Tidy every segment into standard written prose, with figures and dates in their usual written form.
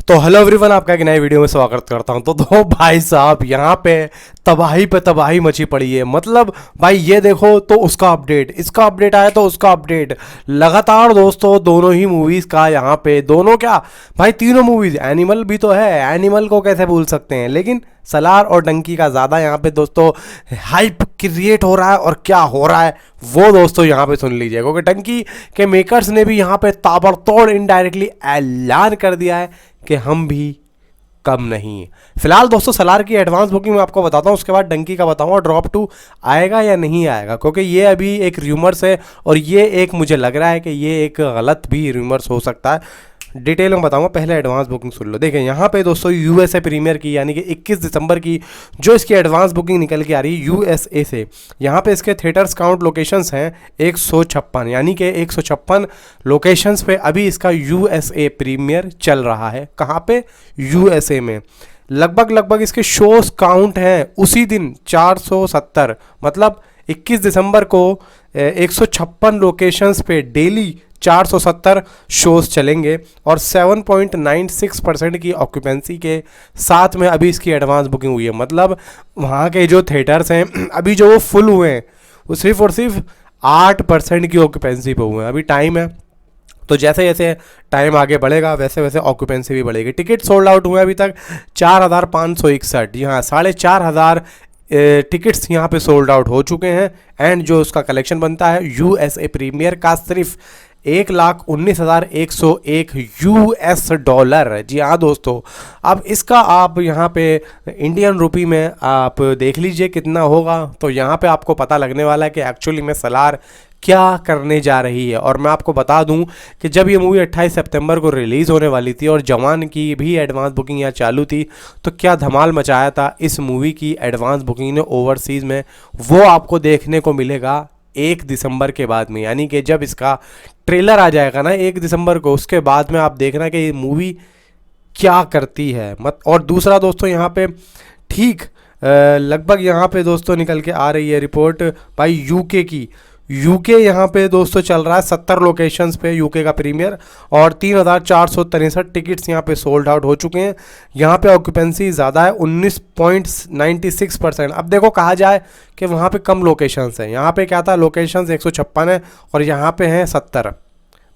तो hello everyone, आपका एक नए वीडियो में स्वागत करता हूं। तो भाई साहब, यहाँ पे तबाही मची पड़ी है। मतलब भाई ये देखो तो उसका अपडेट, इसका अपडेट आया तो उसका अपडेट, लगातार दोस्तों दोनों ही मूवीज़ का यहाँ पे, दोनों क्या भाई तीनों मूवीज़, एनिमल भी तो है, एनिमल को कैसे भूल सकते हैं, लेकिन सलार और डंकी का ज़्यादा यहाँ पे दोस्तों हाइप क्रिएट हो रहा है। और क्या हो रहा है वो दोस्तों यहाँ पे सुन लीजिए, क्योंकि डंकी के मेकर्स ने भी यहाँ पे ताबड़तोड़ इनडायरेक्टली ऐलान कर दिया है कि हम भी कम नहीं। फिलहाल दोस्तों सलार की एडवांस बुकिंग मैं आपको बताता हूँ, उसके बाद डंकी का बताऊँगा ड्रॉप 2 आएगा या नहीं आएगा, क्योंकि ये अभी एक र्यूमर्स है और ये एक मुझे लग रहा है कि ये एक गलत भी र्यूमर्स हो सकता है। डिटेल में बताऊंगा, पहले एडवांस बुकिंग सुन लो। देखिए यहाँ पे दोस्तों यूएसए प्रीमियर की, यानी कि 21 दिसंबर की जो इसकी एडवांस बुकिंग निकल के आ रही है यूएसए से। यहाँ पे इसके थिएटर्स काउंट लोकेशंस हैं 156, यानी कि 156 लोकेशंस पे अभी इसका यूएसए प्रीमियर चल रहा है। कहाँ पे? यूएसए में। लगभग इसके शोज काउंट हैं उसी दिन 470, मतलब 21 दिसंबर को 156 लोकेशंस पे डेली 470 शोज चलेंगे और 7.96% की ऑक्यूपेंसी के साथ में अभी इसकी एडवांस बुकिंग हुई है। मतलब वहाँ के जो थिएटर्स हैं अभी जो वो फुल हुए हैं वो सिर्फ और सिर्फ 8% की ऑक्यूपेंसी पे हुए हैं। अभी टाइम है, तो जैसे जैसे टाइम आगे बढ़ेगा वैसे वैसे ऑक्यूपेंसी भी बढ़ेगी। टिकट सोल्ड आउट हुए अभी तक 4,561, जी हाँ 4,500 टिकट्स यहाँ पे सोल्ड आउट हो चुके हैं। एंड जो उसका कलेक्शन बनता है यूएसए प्रीमियर का सिर्फ 1,19,101 यूएस डॉलर। जी हाँ दोस्तों, अब इसका आप यहाँ पे इंडियन रुपी में आप देख लीजिए कितना होगा, तो यहाँ पे आपको पता लगने वाला है कि एक्चुअली में सलार क्या करने जा रही है। और मैं आपको बता दूं कि जब ये मूवी 28 सितंबर को रिलीज़ होने वाली थी और जवान की भी एडवांस बुकिंग यहाँ चालू थी, तो क्या धमाल मचाया था इस मूवी की एडवांस बुकिंग ने ओवरसीज़ में, वो आपको देखने को मिलेगा 1 दिसंबर के बाद में। यानी कि जब इसका ट्रेलर आ जाएगा ना 1 दिसंबर को, उसके बाद में आप देखना कि ये मूवी क्या करती है। और दूसरा दोस्तों यहाँ पे ठीक लगभग यहाँ पे दोस्तों निकल के आ रही है रिपोर्ट भाई यूके की। यूके यहाँ पे दोस्तों चल रहा है 70 लोकेशंस पे यूके का प्रीमियर और 3,463 टिकट्स यहाँ पे सोल्ड आउट हो चुके हैं। यहाँ पे ऑक्यूपेंसी ज़्यादा है 19.96%। अब देखो कहा जाए कि वहाँ पे कम लोकेशंस हैं, यहाँ पे क्या था लोकेशंस 156 है और यहाँ पे हैं 70,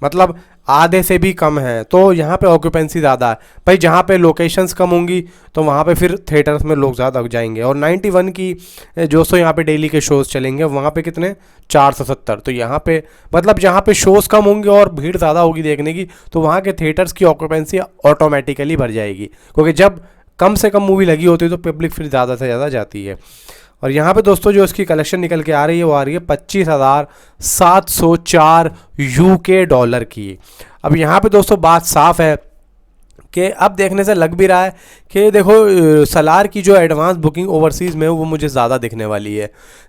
मतलब आधे से भी कम है। तो यहाँ पे ऑक्यूपेंसी ज़्यादा है भाई। जहाँ पे लोकेशंस कम होंगी तो वहाँ पे फिर थिएटर्स में लोग ज़्यादा जाएंगे। और 91 की जो सो यहाँ पे डेली के शोज़ चलेंगे, वहाँ पे कितने 470। तो यहाँ पे मतलब जहाँ पे शोज़ कम होंगे और भीड़ ज़्यादा होगी देखने की, तो वहाँ के थिएटर्स की ऑक्यूपेंसी ऑटोमेटिकली बढ़ जाएगी, क्योंकि जब कम से कम मूवी लगी होती है तो पब्लिक फिर ज़्यादा से ज़्यादा जाती है। और यहाँ पे दोस्तों जो इसकी कलेक्शन निकल के आ रही है वो आ रही है 25,704 यूके डॉलर की। अब यहाँ पे दोस्तों बात साफ है कि अब देखने से लग भी रहा है कि देखो सलार की जो एडवांस बुकिंग ओवरसीज़ में वो मुझे ज़्यादा दिखने वाली है।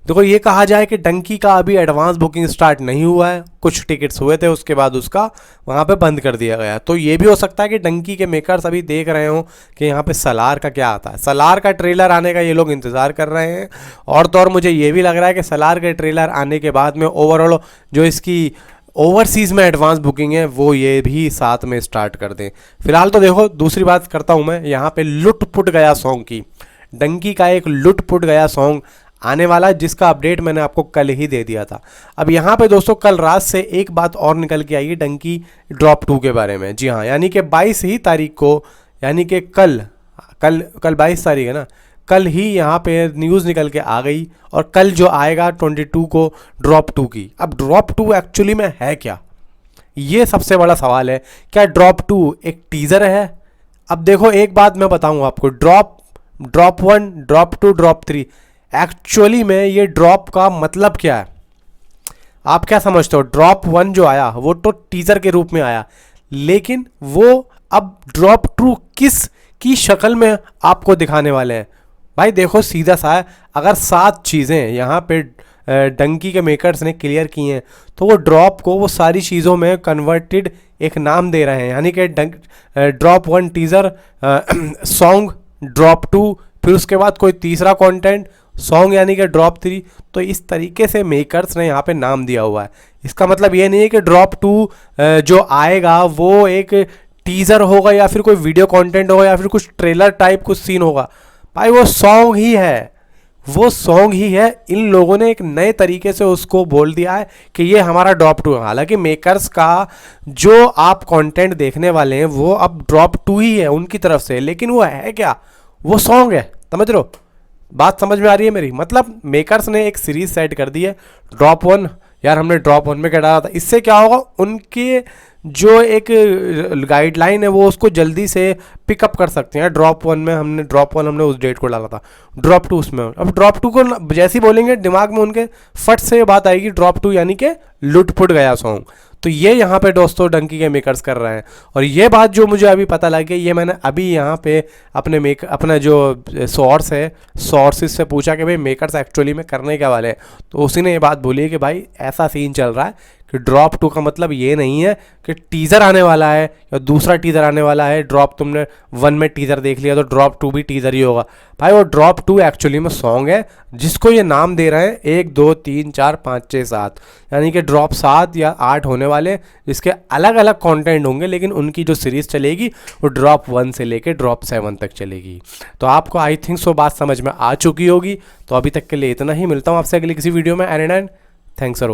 देखो ये कहा जाए कि डंकी का अभी एडवांस बुकिंग स्टार्ट नहीं हुआ है, कुछ टिकट्स हुए थे उसके बाद उसका वहाँ पे बंद कर दिया गया। तो ये भी हो सकता है कि डंकी के मेकर्स अभी देख रहे हों कि यहाँ पे सलार का क्या आता है। सलार का ट्रेलर आने का ये लोग इंतज़ार कर रहे हैं। और तो और मुझे ये भी लग रहा है कि सलार के ट्रेलर आने के बाद में ओवरऑल जो इसकी ओवरसीज़ में एडवांस बुकिंग है वो ये भी साथ में स्टार्ट कर दें। फिलहाल तो देखो दूसरी बात करता हूँ मैं यहाँ पे लुट पुट गया सॉन्ग की। डंकी का एक लुट पुट गया सॉन्ग आने वाला है जिसका अपडेट मैंने आपको कल ही दे दिया था। अब यहाँ पे दोस्तों कल रात से एक बात और निकल के आई है डंकी ड्रॉप 2 के बारे में। जी हाँ, यानी कि 22 ही तारीख को, यानी कि कल 22 तारीख है ना, कल ही यहाँ पे न्यूज़ निकल के आ गई और कल जो आएगा 22 को ड्रॉप 2 की। अब ड्रॉप 2 एक्चुअली में है क्या, ये सबसे बड़ा सवाल है। क्या ड्रॉप 2 एक टीज़र है? अब देखो एक बात मैं बताऊँ आपको, ड्रॉप 1, ड्रॉप 2, ड्रॉप 3, एक्चुअली में ये ड्रॉप का मतलब क्या है? आप क्या समझते हो? ड्रॉप 1 जो आया वो तो टीज़र के रूप में आया, लेकिन वो अब ड्रॉप 2 किस की शक्ल में आपको दिखाने वाले हैं? भाई देखो सीधा सा है, अगर 7 चीज़ें यहाँ पे डंकी के मेकर्स ने क्लियर की हैं तो वो ड्रॉप को वो सारी चीज़ों में कन्वर्टेड एक नाम दे रहे हैं। यानी कि ड्रॉप 1 टीज़र, सॉन्ग ड्रॉप 2, फिर उसके बाद कोई तीसरा कंटेंट सॉन्ग यानी कि ड्रॉप 3। तो इस तरीके से मेकर्स ने यहाँ पे नाम दिया हुआ है। इसका मतलब ये नहीं है कि ड्रॉप 2 जो आएगा वो एक टीजर होगा या फिर कोई वीडियो कंटेंट होगा या फिर कुछ ट्रेलर टाइप कुछ सीन होगा, भाई वो सॉन्ग ही है, वो सॉन्ग ही है। इन लोगों ने एक नए तरीके से उसको बोल दिया है कि ये हमारा ड्रॉप टू है। हालांकि मेकर्स का जो आप कंटेंट देखने वाले हैं वो अब ड्रॉप टू ही है उनकी तरफ से, लेकिन वो है क्या, वो सॉन्ग है। समझ रहे हो, बात समझ में आ रही है मेरी? मतलब मेकर्स ने एक सीरीज सेट कर दी है ड्रॉप वन। यार हमने ड्रॉप वन में क्या डाला था, इससे क्या होगा, उनके जो एक गाइडलाइन है वो उसको जल्दी से पिकअप कर सकते हैं। ड्रॉप वन में हमने उस डेट को डाला था, ड्रॉप टू उसमें, अब ड्रॉप टू को जैसे ही बोलेंगे दिमाग में उनके फट से ये बात आएगी ड्रॉप टू यानी कि लुटपुट गया सॉन्ग। तो ये यहाँ पे दोस्तों डंकी के मेकर्स कर रहे हैं। और ये बात जो मुझे अभी पता लगी, ये मैंने अभी यहाँ पे अपना जो सोर्स है, सोर्सेज से पूछा कि भाई मेकर्स एक्चुअली में करने क्या वाले हैं, तो उसी ने ये बात बोली है कि भाई ऐसा सीन चल रहा है कि ड्रॉप टू का मतलब ये नहीं है कि टीज़र आने वाला है या दूसरा टीज़र आने वाला है। ड्रॉप तुमने वन में टीज़र देख लिया तो ड्रॉप टू भी टीज़र ही होगा। भाई वो ड्रॉप टू एक्चुअली में सॉन्ग है जिसको ये नाम दे रहे हैं 1 2 3 4 5 6 7, यानी कि ड्रॉप 7 या 8 होने वाले, जिसके अलग अलग कंटेंट होंगे, लेकिन उनकी जो सीरीज़ चलेगी वो ड्रॉप 1 से लेके ड्रॉप 7 तक चलेगी। तो आपको आई थिंक सो बात समझ में आ चुकी होगी। तो अभी तक के लिए इतना ही, मिलता हूँ आपसे अगली किसी वीडियो में। And thanks for watching.